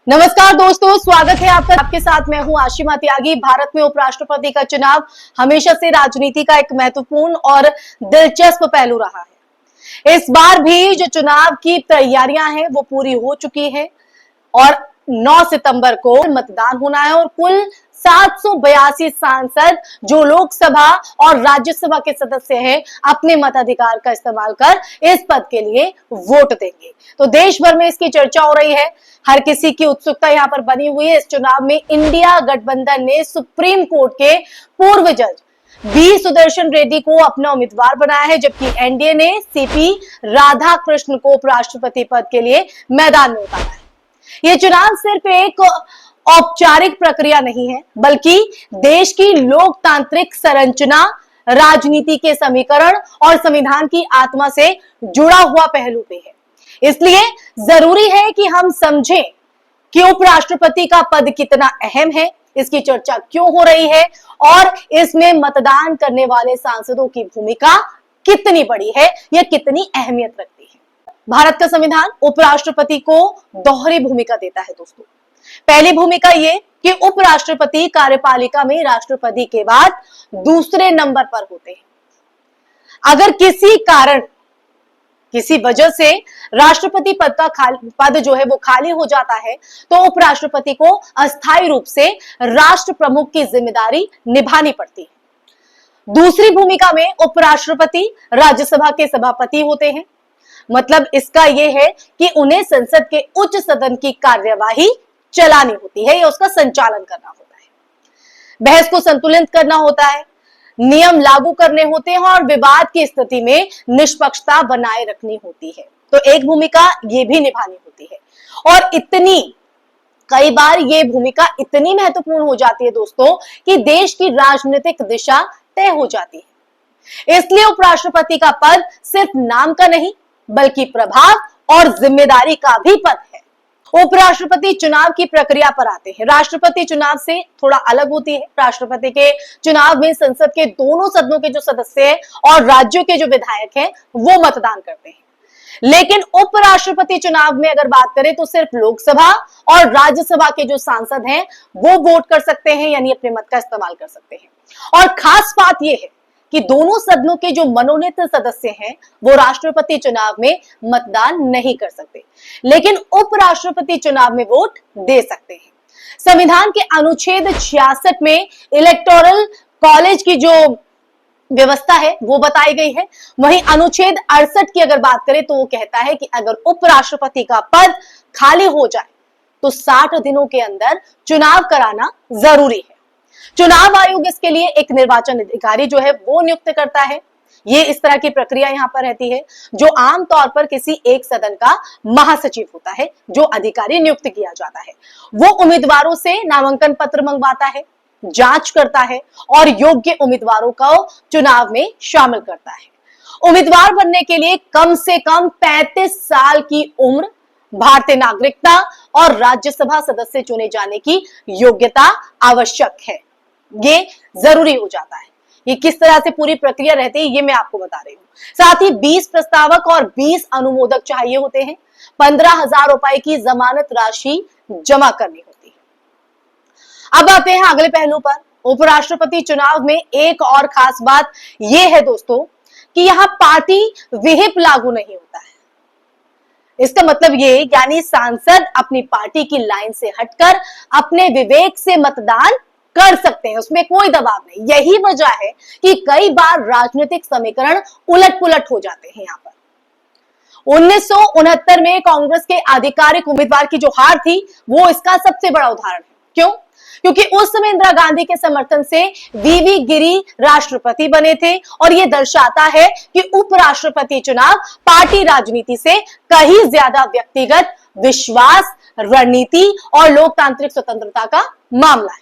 नमस्कार दोस्तों, स्वागत है आपका। आपके साथ मैं हूं आशिमा त्यागी। भारत में उपराष्ट्रपति का चुनाव हमेशा से राजनीति का एक महत्वपूर्ण और दिलचस्प पहलू रहा है। इस बार भी जो चुनाव की तैयारियां हैं वो पूरी हो चुकी है और 9 सितंबर को मतदान होना है और कुल 782 सांसद जो लोकसभा और राज्यसभा के सदस्य हैं अपने मताधिकार का इस्तेमाल कर इस पद के लिए वोट देंगे। तो देश भर में इसकी चर्चा हो रही है, हर किसी की उत्सुकता यहाँ पर बनी हुई है। इस चुनाव में इंडिया गठबंधन ने सुप्रीम कोर्ट के पूर्व जज बी सुदर्शन रेड्डी को अपना उम्मीदवार बनाया है, जबकि एनडीए ने सीपी राधाकृष्ण को उपराष्ट्रपति पद के लिए मैदान में उतारा है। यह चुनाव सिर्फ एक औपचारिक प्रक्रिया नहीं है, बल्कि देश की लोकतांत्रिक संरचना, राजनीति के समीकरण और संविधान की आत्मा से जुड़ा हुआ पहलू भी है। इसलिए जरूरी है कि हम समझें कि उपराष्ट्रपति का पद कितना अहम है, इसकी चर्चा क्यों हो रही है और इसमें मतदान करने वाले सांसदों की भूमिका कितनी बड़ी है या कितनी अहमियत रखती है। भारत का संविधान उपराष्ट्रपति को दोहरी भूमिका देता है दोस्तों। पहली भूमिका ये कि उपराष्ट्रपति कार्यपालिका में राष्ट्रपति के बाद दूसरे नंबर पर होते हैं। अगर किसी कारण, किसी वजह से राष्ट्रपति पद का पद जो है वो खाली हो जाता है तो उपराष्ट्रपति को अस्थायी रूप से राष्ट्र प्रमुख की जिम्मेदारी निभानी पड़ती है। दूसरी भूमिका में उपराष्ट्रपति राज्यसभा के सभापति होते हैं। मतलब इसका यह है कि उन्हें संसद के उच्च सदन की कार्यवाही चलानी होती है या उसका संचालन करना होता है, बहस को संतुलित करना होता है, नियम लागू करने होते हैं और विवाद की स्थिति में निष्पक्षता बनाए रखनी होती है। तो एक भूमिका ये भी निभानी होती है और कई बार ये भूमिका इतनी महत्वपूर्ण हो जाती है दोस्तों कि देश की राजनीतिक दिशा तय हो जाती है। इसलिए उपराष्ट्रपति का पद सिर्फ नाम का नहीं बल्कि प्रभाव और जिम्मेदारी का भी पद है। उपराष्ट्रपति चुनाव की प्रक्रिया पर आते हैं। राष्ट्रपति चुनाव से थोड़ा अलग होती है। राष्ट्रपति के चुनाव में संसद के दोनों सदनों के जो सदस्य हैं और राज्यों के जो विधायक हैं वो मतदान करते हैं, लेकिन उपराष्ट्रपति चुनाव में अगर बात करें तो सिर्फ लोकसभा और राज्यसभा के जो सांसद हैं वो वोट कर सकते हैं, यानी अपने मत का इस्तेमाल कर सकते हैं। और खास बात यह है कि दोनों सदनों के जो मनोनीत सदस्य हैं वो राष्ट्रपति चुनाव में मतदान नहीं कर सकते, लेकिन उपराष्ट्रपति चुनाव में वोट दे सकते हैं। संविधान के अनुच्छेद 66 में इलेक्टोरल कॉलेज की जो व्यवस्था है वो बताई गई है। वहीं अनुच्छेद 68 की अगर बात करें तो वो कहता है कि अगर उपराष्ट्रपति का पद खाली हो जाए तो 60 दिनों के अंदर चुनाव कराना जरूरी है। चुनाव आयोग इसके लिए एक निर्वाचन अधिकारी जो है वो नियुक्त करता है। ये इस तरह की प्रक्रिया यहाँ पर रहती है, जो आमतौर पर किसी एक सदन का महासचिव होता है, जो अधिकारी नियुक्त किया जाता है। वो उम्मीदवारों से नामांकन पत्र मंगवाता है, जांच करता है और योग्य उम्मीदवारों को चुनाव में शामिल करता है। उम्मीदवार बनने के लिए कम से कम 35 साल की उम्र, भारतीय नागरिकता और राज्यसभा सदस्य चुने जाने की योग्यता आवश्यक है। ये जरूरी हो जाता है। ये किस तरह से पूरी प्रक्रिया रहती है ये मैं आपको बता रही हूँ। साथ ही 20 प्रस्तावक और 20 अनुमोदक चाहिए होते हैं। 15,000 रुपए की जमानत राशि जमा करनी होती है। अब आते हैं अगले पहलू पर। उपराष्ट्रपति चुनाव में एक और खास बात यह है दोस्तों कि यहाँ पार्टी विहिप लागू नहीं होता है। इसका मतलब ये, यानी सांसद अपनी पार्टी की लाइन से हटकर अपने विवेक से मतदान कर सकते हैं, उसमें कोई दबाव नहीं। यही वजह है कि कई बार राजनीतिक समीकरण उलट पुलट हो जाते हैं। यहाँ पर 1969 में कांग्रेस के आधिकारिक उम्मीदवार की जो हार थी वो इसका सबसे बड़ा उदाहरण है। क्यों? क्योंकि उस समय इंदिरा गांधी के समर्थन से वीवी गिरी राष्ट्रपति बने थे और यह दर्शाता है कि उपराष्ट्रपति चुनाव पार्टी राजनीति से कहीं ज्यादा व्यक्तिगत विश्वास, रणनीति और लोकतांत्रिक स्वतंत्रता का मामला है।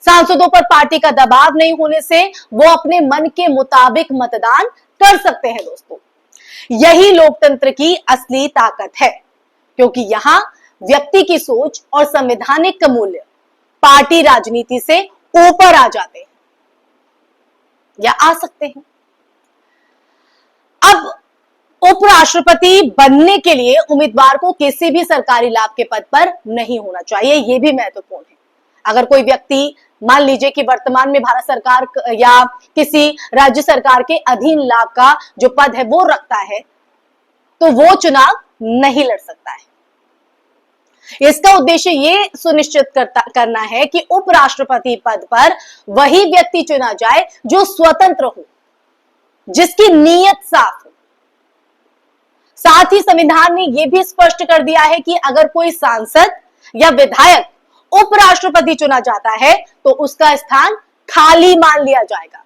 सांसदों पर पार्टी का दबाव नहीं होने से वो अपने मन के मुताबिक मतदान कर सकते हैं दोस्तों। यही लोकतंत्र की असली ताकत है, क्योंकि यहां व्यक्ति की सोच और संवैधानिक मूल्य पार्टी राजनीति से ऊपर आ जाते हैं या आ सकते हैं। अब उपराष्ट्रपति बनने के लिए उम्मीदवार को किसी भी सरकारी लाभ के पद पर नहीं होना चाहिए, यह भी महत्वपूर्ण है। अगर कोई व्यक्ति मान लीजिए कि वर्तमान में भारत सरकार या किसी राज्य सरकार के अधीन लाभ का जो पद है वो रखता है, तो वो चुनाव नहीं लड़ सकता है। इसका उद्देश्य ये सुनिश्चित करना है कि उपराष्ट्रपति पद पर वही व्यक्ति चुना जाए जो स्वतंत्र हो, जिसकी नीयत साफ हो। साथ ही संविधान ने यह भी स्पष्ट कर दिया है कि अगर कोई सांसद या विधायक उपराष्ट्रपति चुना जाता है तो उसका स्थान खाली मान लिया जाएगा,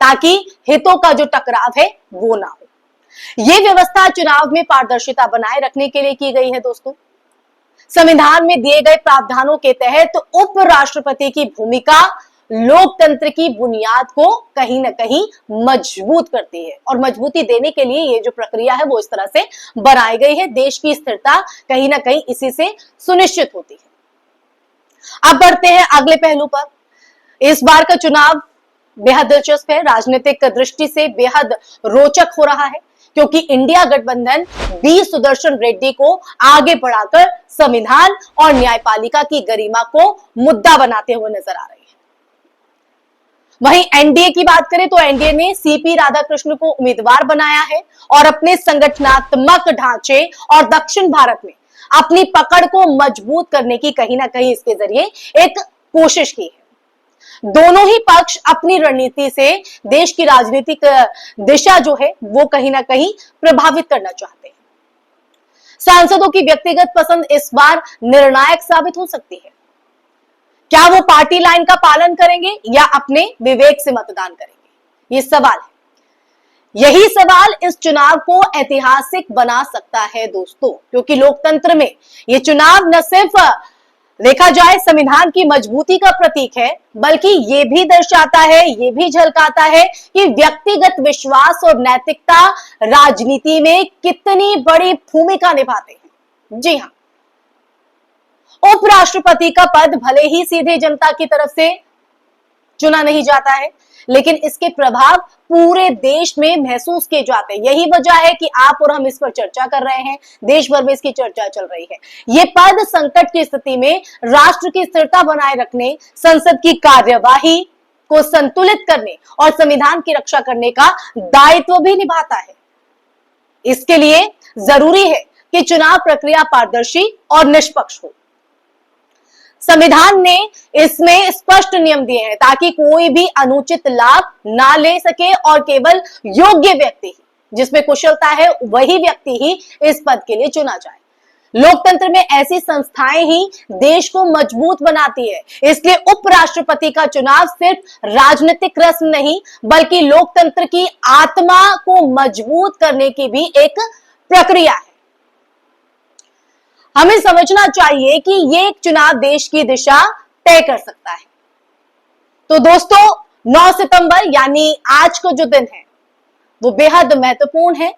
ताकि हितों का जो टकराव है वो ना हो। यह व्यवस्था चुनाव में पारदर्शिता बनाए रखने के लिए की गई है। दोस्तों, संविधान में दिए गए प्रावधानों के तहत उपराष्ट्रपति की भूमिका लोकतंत्र की बुनियाद को कहीं ना कहीं मजबूत करती है, और मजबूती देने के लिए ये जो प्रक्रिया है वो इस तरह से बनाई गई है। देश की स्थिरता कहीं ना कहीं इसी से सुनिश्चित होती है। अब बढ़ते हैं अगले पहलू पर। इस बार का चुनाव बेहद दिलचस्प है, राजनीतिक दृष्टि से बेहद रोचक हो रहा है, क्योंकि इंडिया गठबंधन बी सुदर्शन रेड्डी को आगे बढ़ाकर संविधान और न्यायपालिका की गरिमा को मुद्दा बनाते हुए नजर आ रही है। वहीं एनडीए की बात करें तो एनडीए ने सीपी राधाकृष्ण को उम्मीदवार बनाया है और अपने संगठनात्मक ढांचे और दक्षिण भारत में अपनी पकड़ को मजबूत करने की कहीं ना कहीं इसके जरिए एक कोशिश की है। दोनों ही पक्ष अपनी रणनीति से देश की राजनीतिक दिशा जो है वो कहीं ना कहीं प्रभावित करना चाहते हैं। सांसदों की व्यक्तिगत पसंद इस बार निर्णायक साबित हो सकती है। क्या वो पार्टी लाइन का पालन करेंगे या अपने विवेक से मतदान करेंगे, ये सवाल है। यही सवाल इस चुनाव को ऐतिहासिक बना सकता है दोस्तों, क्योंकि लोकतंत्र में ये चुनाव न सिर्फ देखा जाए संविधान की मजबूती का प्रतीक है, बल्कि ये भी दर्शाता है, ये भी झलकाता है कि व्यक्तिगत विश्वास और नैतिकता राजनीति में कितनी बड़ी भूमिका निभाते हैं। जी हाँ, उपराष्ट्रपति का पद भले ही सीधे जनता की तरफ से चुना नहीं जाता है, लेकिन इसके प्रभाव पूरे देश में महसूस किए जाते हैं। यही वजह है कि आप और हम इस पर चर्चा कर रहे हैं, देश भर में इसकी चर्चा चल रही है। ये पद संकट की स्थिति में राष्ट्र की स्थिरता बनाए रखने, संसद की कार्यवाही को संतुलित करने और संविधान की रक्षा करने का दायित्व भी निभाता है। इसके लिए जरूरी है कि चुनाव प्रक्रिया पारदर्शी और निष्पक्ष हो। संविधान ने इसमें स्पष्ट नियम दिए हैं ताकि कोई भी अनुचित लाभ ना ले सके और केवल योग्य व्यक्ति ही, जिसमें कुशलता है, वही व्यक्ति ही इस पद के लिए चुना जाए। लोकतंत्र में ऐसी संस्थाएं ही देश को मजबूत बनाती है। इसलिए उपराष्ट्रपति का चुनाव सिर्फ राजनीतिक रस्म नहीं, बल्कि लोकतंत्र की आत्मा को मजबूत करने की भी एक प्रक्रिया है। हमें समझना चाहिए कि ये एक चुनाव देश की दिशा तय कर सकता है। तो दोस्तों, 9 सितंबर यानी आज को जो दिन है वो बेहद महत्वपूर्ण है।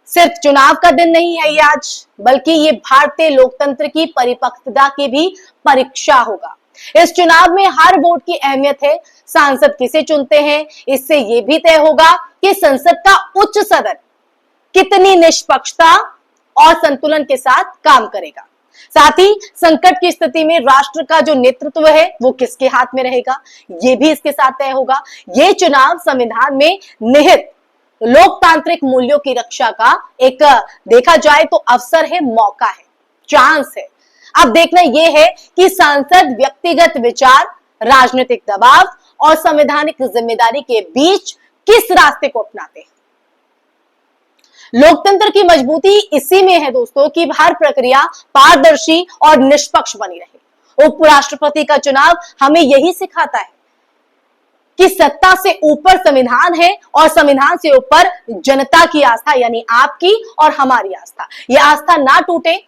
सिर्फ चुनाव का दिन नहीं है ये आज, बल्कि ये भारतीय लोकतंत्र की परिपक्वता की भी परीक्षा होगा। इस चुनाव में हर वोट की अहमियत है। सांसद किसे चुनते हैं, इससे ये भी तय होगा कि संसद का उच्च सदन कितनी निष्पक्षता और संतुलन के साथ काम करेगा। साथ ही संकट की स्थिति में राष्ट्र का जो नेतृत्व है वो किसके हाथ में रहेगा, ये भी इसके साथ तय होगा। ये चुनाव संविधान में निहित लोकतांत्रिक मूल्यों की रक्षा का एक देखा जाए तो अवसर है, मौका है, चांस है। अब देखना यह है कि सांसद व्यक्तिगत विचार, राजनीतिक दबाव और संवैधानिक जिम्मेदारी के बीच किस रास्ते को अपनाते हैं। लोकतंत्र की मजबूती इसी में है दोस्तों कि हर प्रक्रिया पारदर्शी और निष्पक्ष बनी रहे। उपराष्ट्रपति का चुनाव हमें यही सिखाता है कि सत्ता से ऊपर संविधान है और संविधान से ऊपर जनता की आस्था, यानी आपकी और हमारी आस्था। यह आस्था ना टूटे,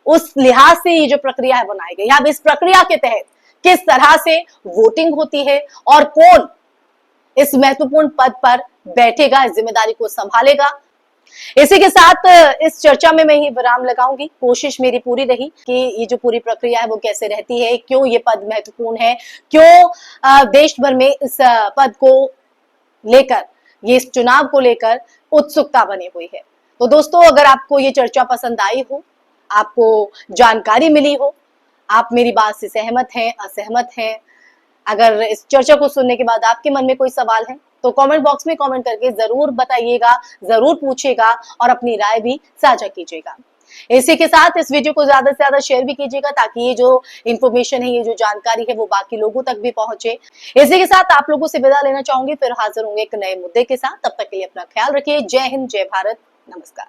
उस लिहाज से ये जो प्रक्रिया है बनाई गई। अब इस प्रक्रिया के तहत किस तरह से वोटिंग होती है और कौन इस महत्वपूर्ण पद पर बैठेगा, इस जिम्मेदारी को संभालेगा, इसी के साथ इस चर्चा में मैं ही विराम लगाऊंगी। कोशिश मेरी पूरी रही कि ये जो पूरी प्रक्रिया है वो कैसे रहती है, क्यों ये पद महत्वपूर्ण है, क्यों देश भर में इस पद को लेकर ये इस चुनाव को लेकर उत्सुकता बनी हुई है। तो दोस्तों, अगर आपको ये चर्चा पसंद आई हो, आपको जानकारी मिली हो, आप मेरी बात से सहमत हैं, असहमत हैं, अगर इस चर्चा को सुनने के बाद आपके मन में कोई सवाल है तो कमेंट बॉक्स में कमेंट करके जरूर बताइएगा, जरूर पूछिएगा और अपनी राय भी साझा कीजिएगा। इसी के साथ इस वीडियो को ज्यादा से ज्यादा शेयर भी कीजिएगा ताकि ये जो इन्फॉर्मेशन है, ये जो जानकारी है वो बाकी लोगों तक भी पहुंचे। इसी के साथ आप लोगों से विदा लेना चाहूंगी, फिर हाजिर होंगे एक नए मुद्दे के साथ। तब तक के लिए अपना ख्याल रखिए। जय हिंद, जय भारत, नमस्कार।